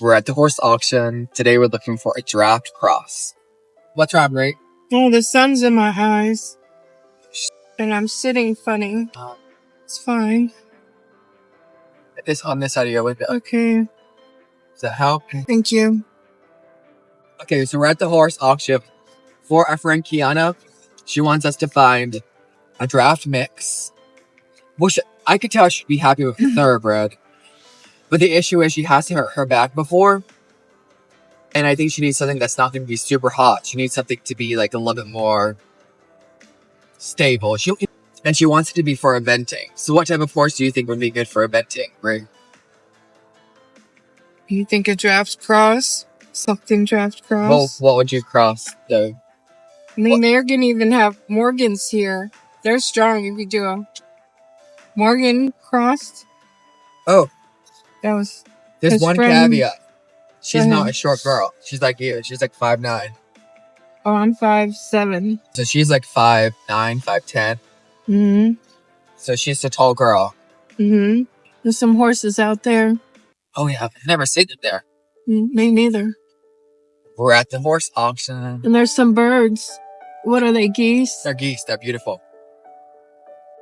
We're at the horse auction. Today we're looking for a draft cross. What's wrong, right? Oh, the sun's in my eyes. And I'm sitting funny. It's fine. It's on this side of your window. Okay. Does that help? Thank you. Okay, so we're at the horse auction for our friend Kiana. She wants us to find a draft mix, which I could tell she'd be happy with thoroughbred. But the issue is she has to hurt her back before. And I think she needs something that's not going to be super hot. She needs something to be like a little bit more stable. And she wants it to be for eventing. So what type of horse do you think would be good for eventing, Ray? You think a draft cross? Something draft cross? Well, what would you cross, though? I mean, Morgan even have Morgans here. They're strong if you do them. Morgan crossed. Oh. There's one friend. caveat. She's not a short girl. She's like you. She's like 5'9". Oh, I'm 5'7". So she's like 5'9", 5'10". Mm-hmm. So she's a tall girl. Mm-hmm. There's some horses out there. Oh, yeah. I've never seen them there. Me neither. We're at the horse auction. And there's some birds. What are they, geese? They're geese. They're beautiful.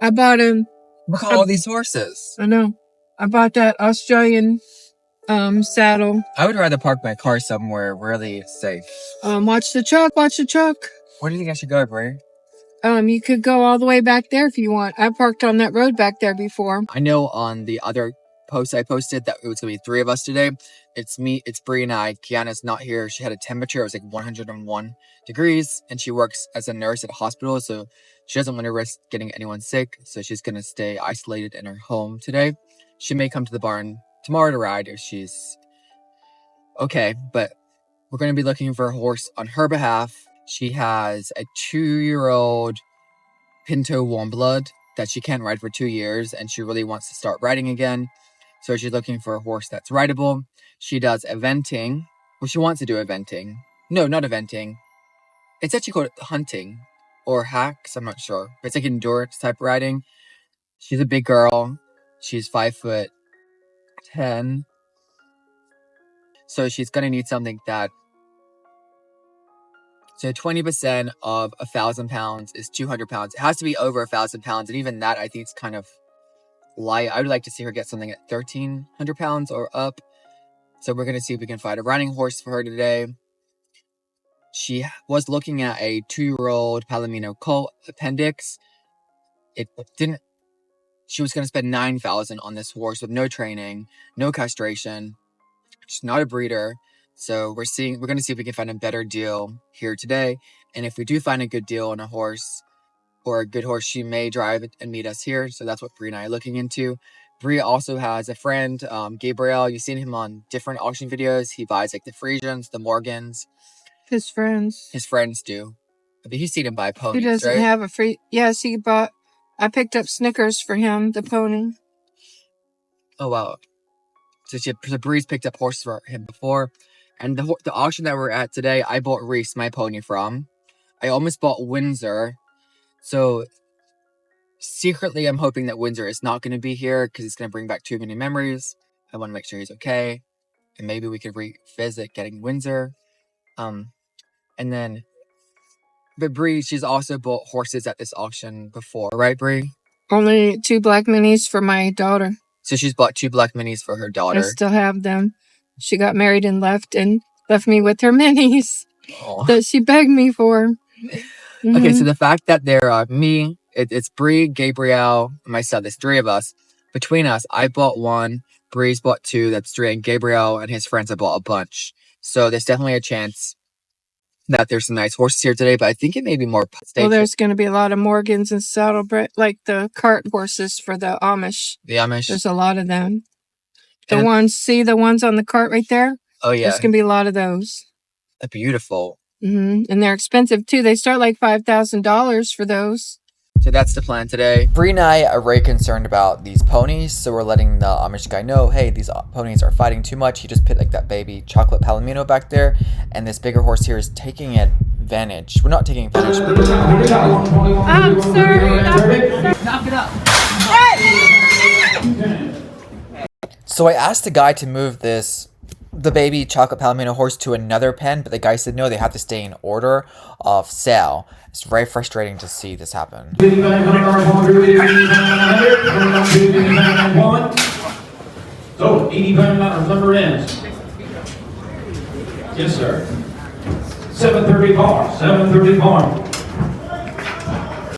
I bought them. Look at all these horses. I know. I bought that Australian saddle. I would rather park my car somewhere really safe. Watch the truck. Where do you think I should go, Bray? You could go all the way back there if you want. I parked on that road back there before. I know on the other post I posted that it was going to be 3 of us today. It's me, it's Bree, and I. Kiana's not here. She had a temperature. It was like 101 degrees, and she works as a nurse at a hospital, so she doesn't want to risk getting anyone sick, so she's going to stay isolated in her home today. She may come to the barn tomorrow to ride if she's okay, but we're going to be looking for a horse on her behalf. She has a 2-year-old Pinto warm blood that she can't ride for 2 years, and she really wants to start riding again. So she's looking for a horse that's rideable. She does eventing. Well, she wants to do eventing. No, not eventing. It's actually called hunting or hacks. I'm not sure. But it's like endurance type riding. She's a big girl. She's 5'10". So she's going to need something that... So 20% of 1,000 pounds is 200 pounds. It has to be over 1,000 pounds. And even that, I think, is kind of light. I would like to see her get something at 1,300 pounds or up. So we're going to see if we can find a riding horse for her today. She was looking at a 2-year-old Palomino colt appendix. It didn't... She was going to spend $9,000 on this horse with no training, no castration. She's not a breeder. So we're going to see if we can find a better deal here today. And if we do find a good deal on a horse or a good horse, she may drive and meet us here. So that's what Bree and I are looking into. Bree also has a friend, Gabriel. You've seen him on different auction videos. He buys like the Frisians, the Morgans. His friends do. I mean, you've seen him buy ponies, He doesn't have a free... Yes, I picked up Snickers for him, the pony. Oh, wow. So Bree's picked up horses for him before. And the auction that we're at today, I bought Reese, my pony, from. I almost bought Windsor. So secretly, I'm hoping that Windsor is not going to be here because it's going to bring back too many memories. I want to make sure he's okay. And maybe we could revisit getting Windsor. But Bree, she's also bought horses at this auction before, right, Bree? Only 2 black minis for my daughter. So she's bought 2 black minis for her daughter. I still have them. She got married and left me with her minis that she begged me for. Mm-hmm. Okay, so the fact that there are it's Bree, Gabrielle, and myself. There's 3 of us. Between us, I bought 1. Bree's bought 2. That's 3. And Gabrielle and his friends have bought a bunch. So there's definitely a chance that there's some nice horses here today, but I think it may be more stable. Well, there's going to be a lot of Morgans and saddlebred, like the cart horses for the Amish. The Amish? There's a lot of them. The ones on the cart right there? Oh, yeah. There's going to be a lot of those. They're beautiful. Mm-hmm. And they're expensive, too. They start like $5,000 for those. So that's the plan today. Bree and I are very concerned about these ponies, so we're letting the Amish guy know, hey, these ponies are fighting too much. He just put like that baby chocolate palomino back there, and this bigger horse here is taking advantage. We're not taking advantage. I'm sorry. Knock it up. So I asked the guy to move this the baby chocolate palomino horse to another pen, but the guy said no, they have to stay in order of sale. It's very frustrating to see this happen. So, $85 number ends. Yes, sir. 730 par. 730 par.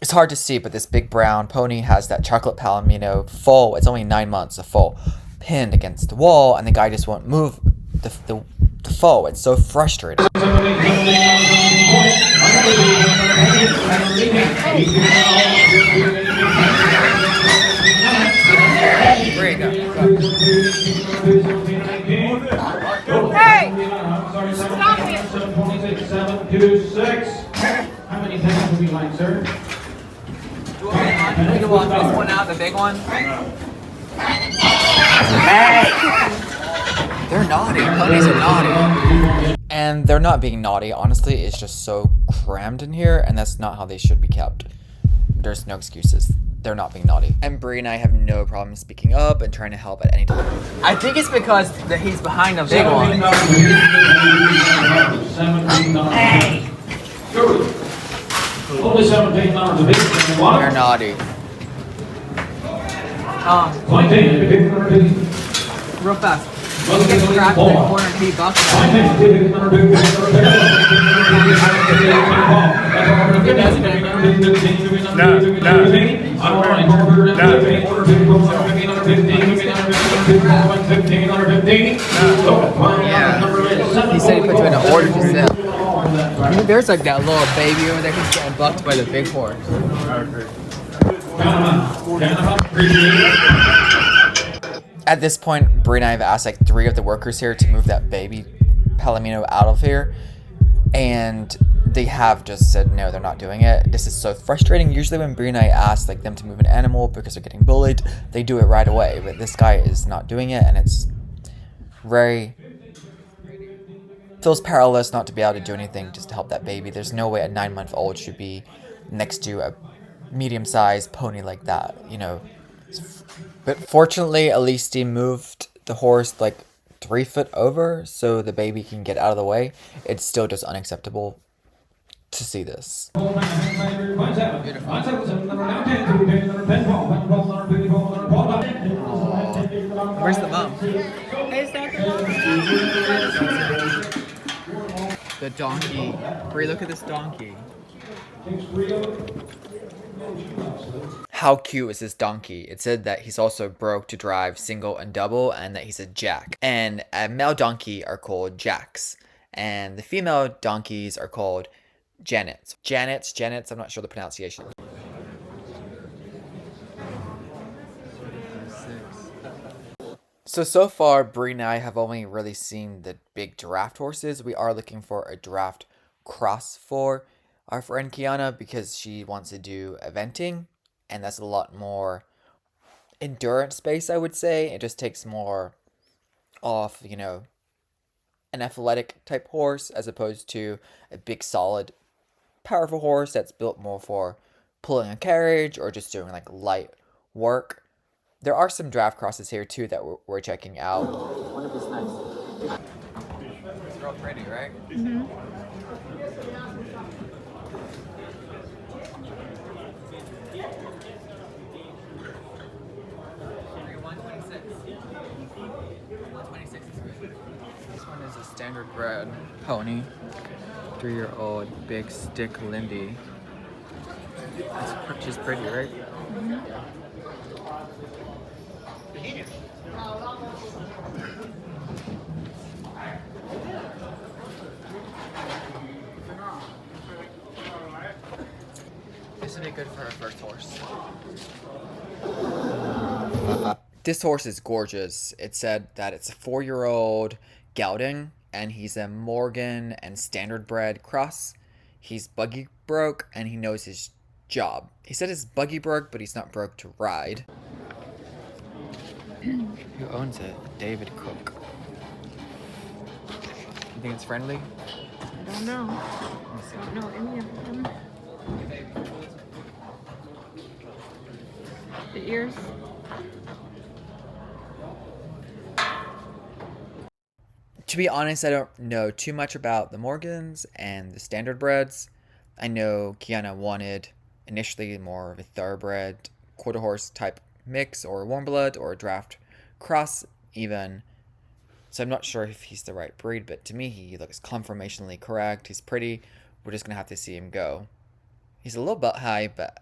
It's hard to see, but this big brown pony has that chocolate palomino foal. It's only 9 months, a foal, pinned against the wall, and the guy just won't move the foal. It's so frustrating. Hey! Stop it! 726. How many pens would you like, sir? You want this one out, the big one? Hey! They're naughty. Ponies are naughty. And they're not being naughty. Honestly, it's just so crammed in here, and that's not how they should be kept. There's no excuses. They're not being naughty. And Bree and I have no problem speaking up and trying to help at any time. I think it's because that he's behind the big one. Hey! Only $17 a big one. They're naughty. Real fast. You get scrapped in the corner and $8 bucks. Yeah. He said he put you in an order to sell. There's like that little baby over there who's getting bucked by the big horse. At this point, Bree and I have asked like 3 of the workers here to move that baby palomino out of here, and they have just said no, they're not doing it. This is so frustrating. Usually when Bree and I ask like them to move an animal because they're getting bullied, they do it right away, but this guy is not doing it, and it's very feels powerless not to be able to do anything just to help that baby. There's no way a 9-month-old should be next to a medium-sized pony like that, you know. But fortunately, at least he moved the horse like 3 foot over so the baby can get out of the way. It's still just unacceptable to see this. Where's the mom? Is that The donkey. Bree, look at this donkey. How cute is this donkey? It said that he's also broke to drive single and double, and that he's a jack. And a male donkey are called jacks, and the female donkeys are called janets. Janets, I'm not sure the pronunciation. So far, Bree and I have only really seen the big draft horses. We are looking for a draft cross for our friend Kiana because she wants to do eventing, and that's a lot more endurance based, I would say. It just takes more off, you know, an athletic type horse as opposed to a big, solid, powerful horse that's built more for pulling a carriage or just doing like light work. There are some draft crosses here too that we're checking out. One of these nice. It's real pretty, right? Mm-hmm. This one is a standard bred pony. 3-year-old big stick Lindy. She's pretty, right? Mm-hmm. This would be good for our first horse. This horse is gorgeous. It said that it's a 4-year-old gelding, and he's a Morgan and standard bred cross. He's buggy broke, and he knows his job. He said he's buggy broke, but he's not broke to ride. Who owns it? David Cook. You think it's friendly? I don't know. I don't know any of them. The ears. To be honest, I don't know too much about the Morgans and the standard breds. I know Kiana wanted initially more of a thoroughbred quarter horse type mix, or a warm blood, or a draft cross even. So I'm not sure if he's the right breed, but to me he looks conformationally correct. He's pretty. We're just gonna have to see him go. He's a little butt high, but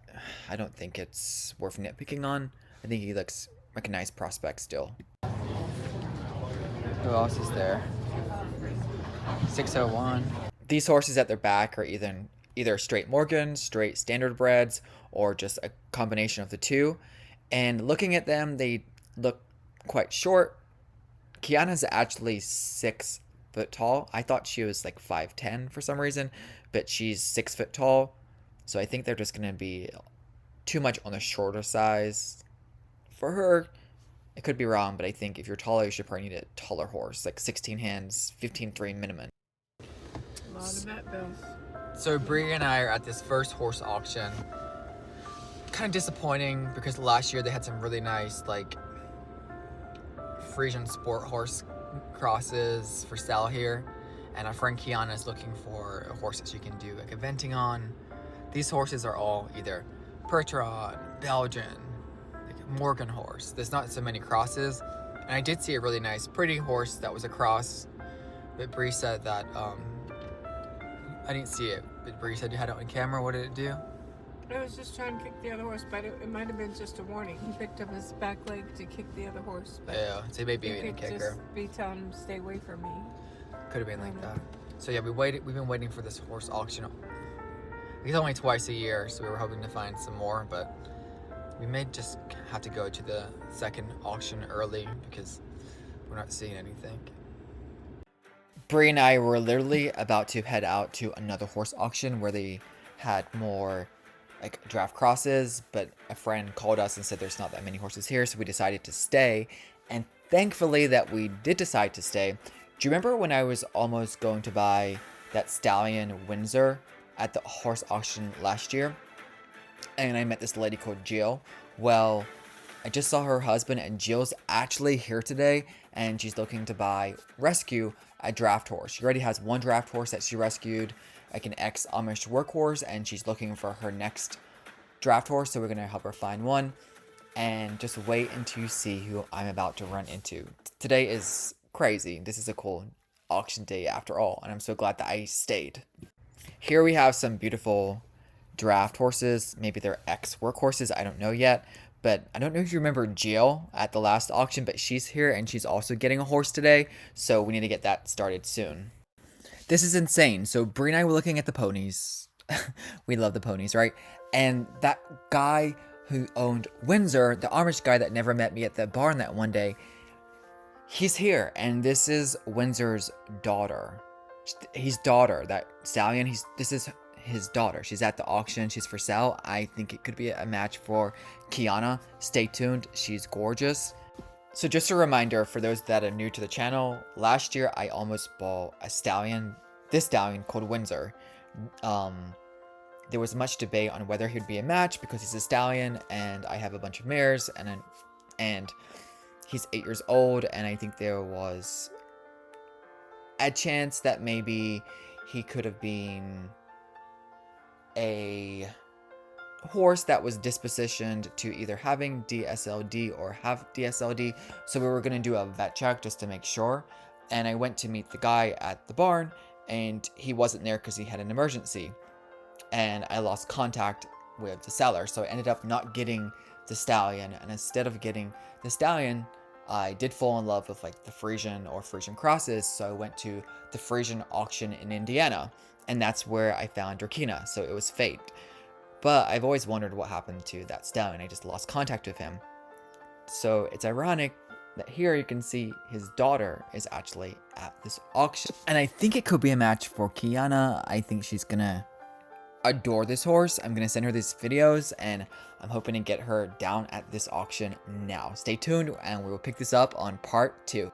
I don't think it's worth nitpicking on. I think he looks like a nice prospect still. Who else is there? 601. These horses at their back are either straight Morgans, straight standard breds, or just a combination of the two. And looking at them, they look quite short. Kiana's actually 6 foot tall. I thought she was like 5'10" for some reason, but she's 6 foot tall. So I think they're just going to be too much on the shorter size for her. I could be wrong, but I think if you're taller, you should probably need a taller horse, like 16 hands, 15.3 minimum. A lot of vet bills. So Bree and I are at this first horse auction. Kind of disappointing because last year they had some really nice like Frisian sport horse crosses for sale here, and our friend Kiana is looking for a horse that she can do like eventing on. These horses are all either Percheron, Belgian, like Morgan horse. There's not so many crosses, and I did see a really nice, pretty horse that was a cross, but Bree said that I didn't see it. But Bree said you had it on camera. What did it do? I was just trying to kick the other horse, but it might have been just a warning. He picked up his back leg to kick the other horse. But Yeah, so maybe he didn't could kick just her. be telling him to stay away from me. Could have been like that. So yeah, we've been waiting for this horse auction. It's only twice a year, so we were hoping to find some more, but we may just have to go to the second auction early because we're not seeing anything. Bree and I were literally about to head out to another horse auction where they had more like draft crosses, but a friend called us and said there's not that many horses here, so we decided to stay. And thankfully that we did decide to stay. Do you remember when I was almost going to buy that stallion Windsor at the horse auction last year? And I met this lady called Jill. Well, I just saw her husband, and Jill's actually here today, and she's looking to rescue a draft horse. She already has one draft horse that she rescued, like an ex-Amish workhorse, and she's looking for her next draft horse, so we're going to help her find one. And just wait until you see who I'm about to run into. Today is crazy. This is a cool auction day after all, and I'm so glad that I stayed. Here we have some beautiful draft horses. Maybe they're ex-workhorses, I don't know yet. But I don't know if you remember Jill at the last auction, but she's here and she's also getting a horse today, so we need to get that started soon. This is insane. So Bree and I were looking at the ponies. We love the ponies, right? And that guy who owned Windsor, the Amish guy that never met me at the barn that one day, he's here, and this is Windsor's daughter. His daughter, that stallion, this is his daughter. She's at the auction. She's for sale. I think it could be a match for Kiana. Stay tuned. She's gorgeous. So just a reminder for those that are new to the channel, last year I almost bought this stallion called Windsor. There was much debate on whether he'd be a match because he's a stallion and I have a bunch of mares, and he's 8 years old, and I think there was a chance that maybe he could have been a horse that was dispositioned to either having DSLD or have DSLD, so we were going to do a vet check just to make sure. And I went to meet the guy at the barn, and he wasn't there because he had an emergency, and I lost contact with the seller, so I ended up not getting the stallion. And instead of getting the stallion, I did fall in love with like the Frisian or Frisian crosses, so I went to the Frisian auction in Indiana, and that's where I found Drakina, so it was fate. But I've always wondered what happened to that stallion. I just lost contact with him. So it's ironic that here you can see his daughter is actually at this auction. And I think it could be a match for Kiana. I think she's gonna adore this horse. I'm gonna send her these videos, and I'm hoping to get her down at this auction now. Stay tuned, and we will pick this up on part 2.